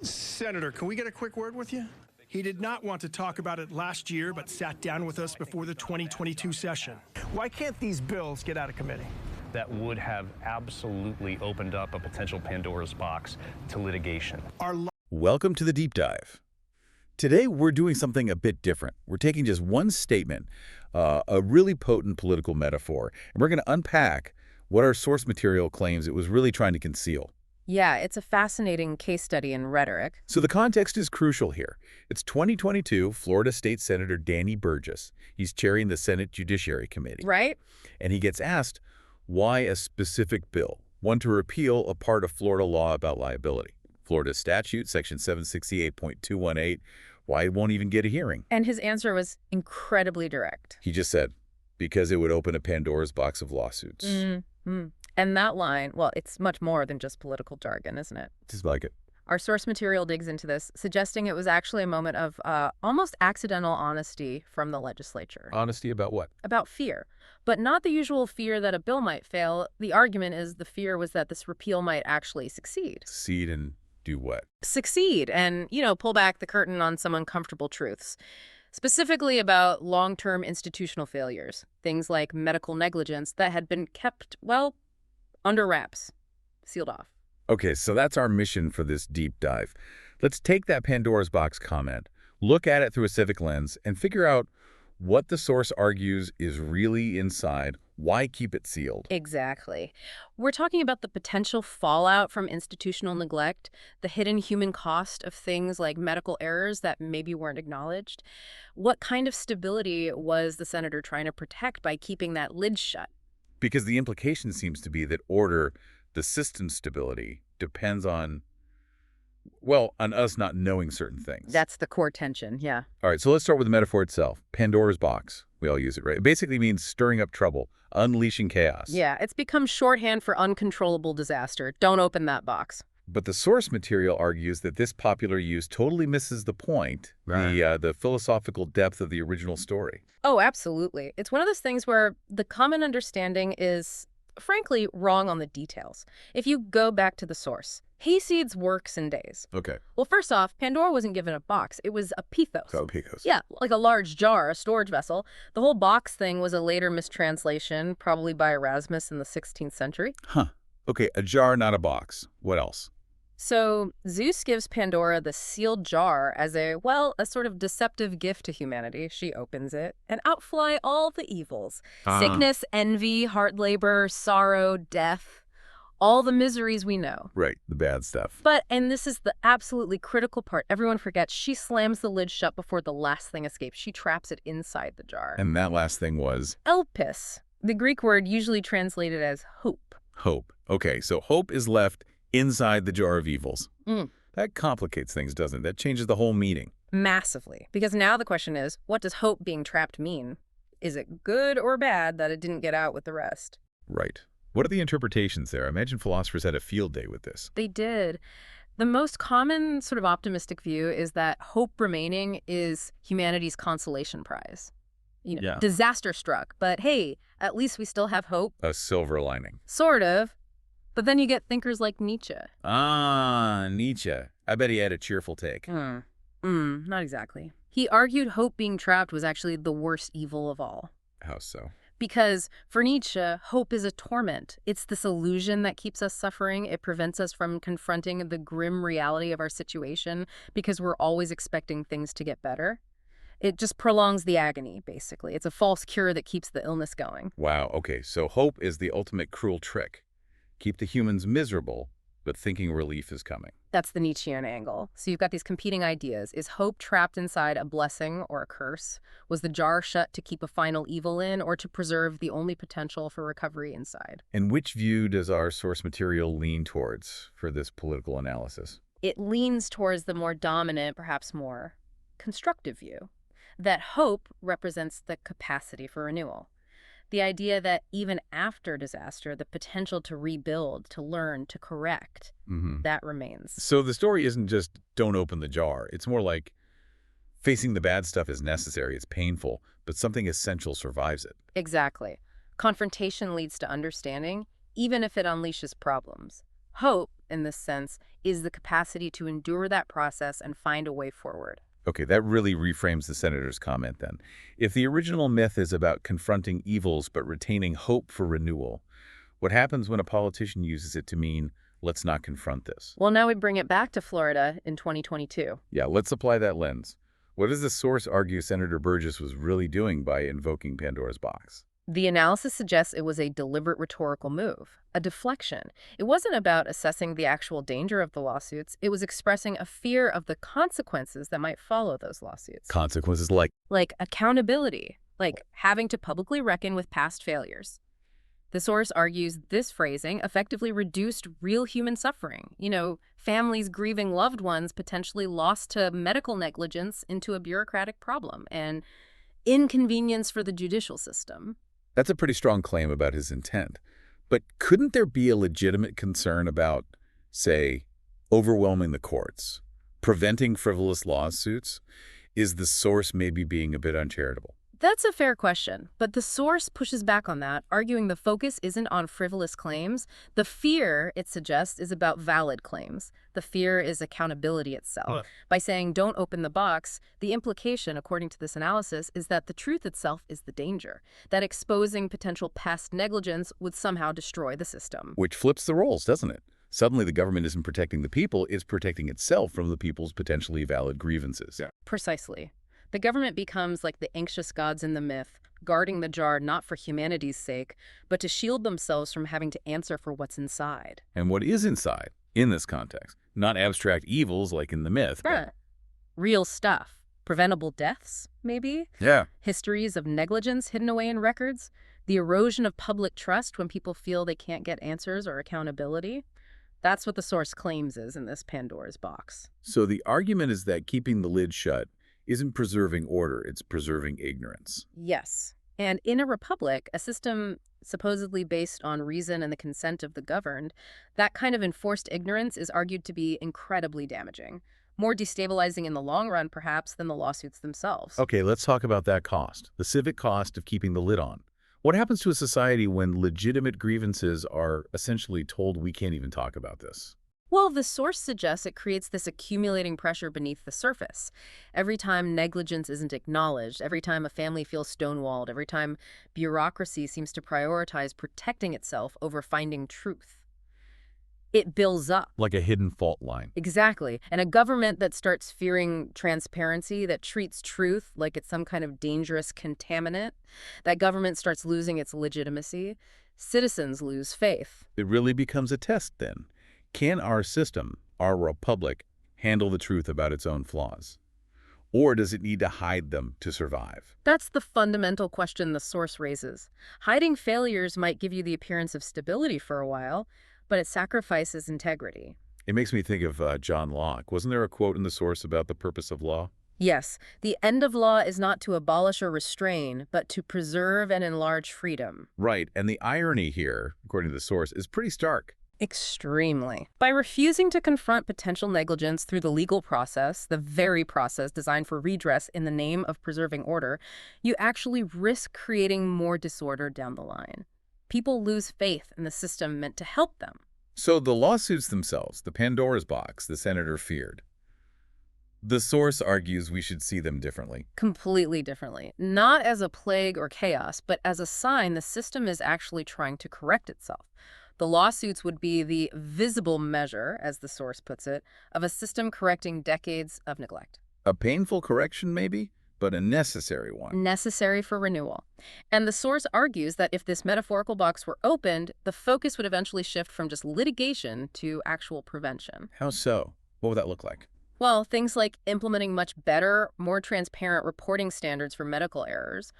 Senator, can we get a quick word with you? He did not want to talk about it last year, but sat down with us before the 2022 session. Why can't these bills get out of committee? That would have absolutely opened up a potential Pandora's box to litigation. Welcome to the Deep Dive. Today, we're doing something a bit different. We're taking just one statement, a really potent political metaphor, and we're going to unpack what our source material claims it was really trying to conceal. Yeah, it's a fascinating case study in rhetoric. So the context is crucial here. It's 2022, Florida State Senator Danny Burgess. He's chairing the Senate Judiciary Committee. Right? And he gets asked, why a specific bill? One to repeal a part of Florida law about liability. Florida statute, section 768.218. Why it won't even get a hearing? And his answer was incredibly direct. He just said, because it would open a Pandora's box of lawsuits. Mm-hmm. And that line, well, it's much more than just political jargon, isn't it? Just like it. Our source material digs into this, suggesting it was actually a moment of almost accidental honesty from the legislature. Honesty about what? About fear. But not the usual fear that a bill might fail. The argument is the fear was that this repeal might actually succeed. Succeed and do what? Succeed and, pull back the curtain on some uncomfortable truths. Specifically about long-term institutional failures. Things like medical negligence that had been kept, well, under wraps, sealed off. Okay, so that's our mission for this deep dive. Let's take that Pandora's box comment, look at it through a civic lens, and figure out what the source argues is really inside. Why keep it sealed? Exactly. We're talking about the potential fallout from institutional neglect, the hidden human cost of things like medical errors that maybe weren't acknowledged. What kind of stability was the senator trying to protect by keeping that lid shut? Because the implication seems to be that the system stability, depends on us not knowing certain things. That's the core tension, yeah. All right, so let's start with the metaphor itself. Pandora's box. We all use it, right? It basically means stirring up trouble, unleashing chaos. Yeah, it's become shorthand for uncontrollable disaster. Don't open that box. But the source material argues that this popular use totally misses the point, right. The philosophical depth of the original story. Oh, absolutely. It's one of those things where the common understanding is, frankly, wrong on the details. If you go back to the source, hayseeds works in days. Okay. Well, first off, Pandora wasn't given a box. It was a pithos. Oh, pithos. Yeah, like a large jar, a storage vessel. The whole box thing was a later mistranslation, probably by Erasmus in the 16th century. Huh. Okay, a jar, not a box. What else? So Zeus gives Pandora the sealed jar as a sort of deceptive gift to humanity. She opens it, and out fly all the evils. Sickness, envy, hard labor, sorrow, death, all the miseries we know. Right, the bad stuff. But, and this is the absolutely critical part, everyone forgets, she slams the lid shut before the last thing escapes. She traps it inside the jar. And that last thing was? Elpis, the Greek word usually translated as hope. Hope. Okay, so hope is left inside the jar of evils. Mm. That complicates things, doesn't it? That changes the whole meaning. Massively. Because now the question is, what does hope being trapped mean? Is it good or bad that it didn't get out with the rest? Right. What are the interpretations there? I imagine philosophers had a field day with this. They did. The most common sort of optimistic view is that hope remaining is humanity's consolation prize. Disaster struck, but hey, at least we still have hope. A silver lining. Sort of. But then you get thinkers like Nietzsche. Ah, Nietzsche. I bet he had a cheerful take. Not exactly. He argued hope being trapped was actually the worst evil of all. How so? Because for Nietzsche, hope is a torment. It's this illusion that keeps us suffering. It prevents us from confronting the grim reality of our situation because we're always expecting things to get better. It just prolongs the agony, basically. It's a false cure that keeps the illness going. Wow, okay, so hope is the ultimate cruel trick. Keep the humans miserable, but thinking relief is coming. That's the Nietzschean angle. So you've got these competing ideas. Is hope trapped inside a blessing or a curse? Was the jar shut to keep a final evil in or to preserve the only potential for recovery inside? And which view does our source material lean towards for this political analysis? It leans towards the more dominant, perhaps more constructive view, that hope represents the capacity for renewal. The idea that even after disaster, the potential to rebuild, to learn, to correct, that remains. So the story isn't just don't open the jar. It's more like facing the bad stuff is necessary, it's painful, but something essential survives it. Exactly. Confrontation leads to understanding, even if it unleashes problems. Hope in this sense is the capacity to endure that process and find a way forward. Okay, that really reframes the senator's comment then. If the original myth is about confronting evils but retaining hope for renewal, what happens when a politician uses it to mean, let's not confront this? Well, now we bring it back to Florida in 2022. Yeah, let's apply that lens. What does the source argue Senator Burgess was really doing by invoking Pandora's box? The analysis suggests it was a deliberate rhetorical move, a deflection. It wasn't about assessing the actual danger of the lawsuits. It was expressing a fear of the consequences that might follow those lawsuits. Consequences like? Like accountability, like having to publicly reckon with past failures. The source argues this phrasing effectively reduced real human suffering. Families grieving loved ones potentially lost to medical negligence into a bureaucratic problem and inconvenience for the judicial system. That's a pretty strong claim about his intent. But couldn't there be a legitimate concern about, say, overwhelming the courts, preventing frivolous lawsuits? Is the source maybe being a bit uncharitable? That's a fair question, but the source pushes back on that, arguing the focus isn't on frivolous claims. The fear, it suggests, is about valid claims. The fear is accountability itself. By saying don't open the box, the implication, according to this analysis, is that the truth itself is the danger, that exposing potential past negligence would somehow destroy the system. Which flips the roles, doesn't it? Suddenly the government isn't protecting the people, it's protecting itself from the people's potentially valid grievances. Yeah. Precisely. The government becomes like the anxious gods in the myth, guarding the jar not for humanity's sake, but to shield themselves from having to answer for what's inside. And what is inside, in this context? Not abstract evils like in the myth, but real stuff. Preventable deaths, maybe? Yeah. Histories of negligence hidden away in records? The erosion of public trust when people feel they can't get answers or accountability? That's what the source claims is in this Pandora's box. So the argument is that keeping the lid shut isn't preserving order, it's preserving ignorance. Yes. And in a republic, a system supposedly based on reason and the consent of the governed, that kind of enforced ignorance is argued to be incredibly damaging. More destabilizing in the long run, perhaps, than the lawsuits themselves. Okay, let's talk about that cost, the civic cost of keeping the lid on. What happens to a society when legitimate grievances are essentially told we can't even talk about this? Well, the source suggests it creates this accumulating pressure beneath the surface. Every time negligence isn't acknowledged, every time a family feels stonewalled, every time bureaucracy seems to prioritize protecting itself over finding truth, it builds up. Like a hidden fault line. Exactly. And a government that starts fearing transparency, that treats truth like it's some kind of dangerous contaminant, that government starts losing its legitimacy. Citizens lose faith. It really becomes a test then. Can our system, our republic, handle the truth about its own flaws? Or does it need to hide them to survive? That's the fundamental question the source raises. Hiding failures might give you the appearance of stability for a while, but it sacrifices integrity. It makes me think of John Locke. Wasn't there a quote in the source about the purpose of law? Yes, the end of law is not to abolish or restrain, but to preserve and enlarge freedom. Right, and the irony here, according to the source, is pretty stark. Extremely. By refusing to confront potential negligence through the legal process, the very process designed for redress in the name of preserving order, you actually risk creating more disorder down the line. People lose faith in the system meant to help them. So the lawsuits themselves, the Pandora's box the senator feared, the source argues we should see them differently. Completely differently. Not as a plague or chaos, but as a sign the system is actually trying to correct itself. The lawsuits would be the visible measure, as the source puts it, of a system correcting decades of neglect. A painful correction, maybe, but a necessary one. Necessary for renewal. And the source argues that if this metaphorical box were opened, the focus would eventually shift from just litigation to actual prevention. How so? What would that look like? Well, things like implementing much better, more transparent reporting standards for medical errors,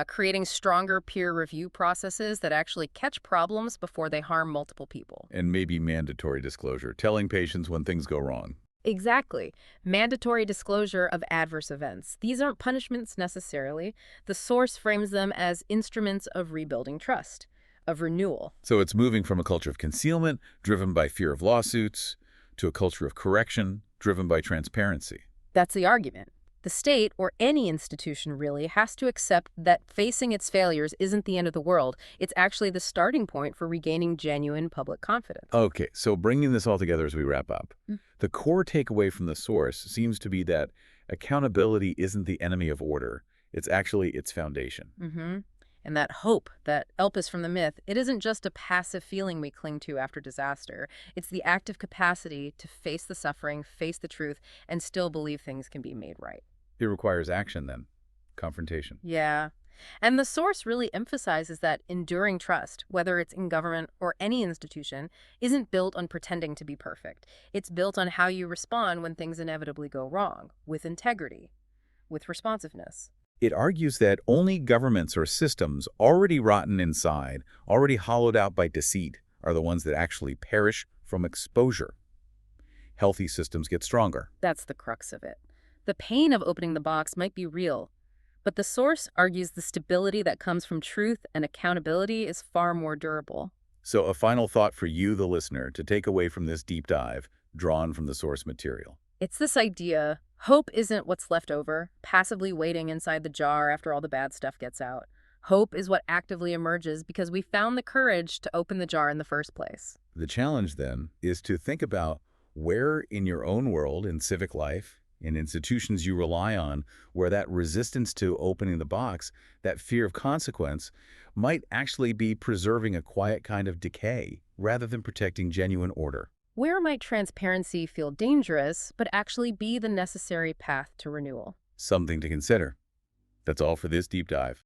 creating stronger peer review processes that actually catch problems before they harm multiple people. And maybe mandatory disclosure, telling patients when things go wrong. Exactly. Mandatory disclosure of adverse events. These aren't punishments necessarily. The source frames them as instruments of rebuilding trust, of renewal. So it's moving from a culture of concealment, driven by fear of lawsuits, to a culture of correction, driven by transparency. That's the argument. The state, or any institution really, has to accept that facing its failures isn't the end of the world. It's actually the starting point for regaining genuine public confidence. Okay, so bringing this all together as we wrap up, Mm. the core takeaway from the source seems to be that accountability isn't the enemy of order. It's actually its foundation. Mm-hmm. And that hope, that elpis from the myth, it isn't just a passive feeling we cling to after disaster. It's the active capacity to face the suffering, face the truth, and still believe things can be made right. It requires action then, confrontation. Yeah. And the source really emphasizes that enduring trust, whether it's in government or any institution, isn't built on pretending to be perfect. It's built on how you respond when things inevitably go wrong, with integrity, with responsiveness. It argues that only governments or systems already rotten inside, already hollowed out by deceit, are the ones that actually perish from exposure. Healthy systems get stronger. That's the crux of it. The pain of opening the box might be real, but the source argues the stability that comes from truth and accountability is far more durable. So a final thought for you, the listener, to take away from this deep dive drawn from the source material. It's this idea, hope isn't what's left over, passively waiting inside the jar after all the bad stuff gets out. Hope is what actively emerges because we found the courage to open the jar in the first place. The challenge, then, is to think about where in your own world, in civic life, in institutions you rely on, where that resistance to opening the box, that fear of consequence, might actually be preserving a quiet kind of decay rather than protecting genuine order. Where might transparency feel dangerous, but actually be the necessary path to renewal? Something to consider. That's all for this deep dive.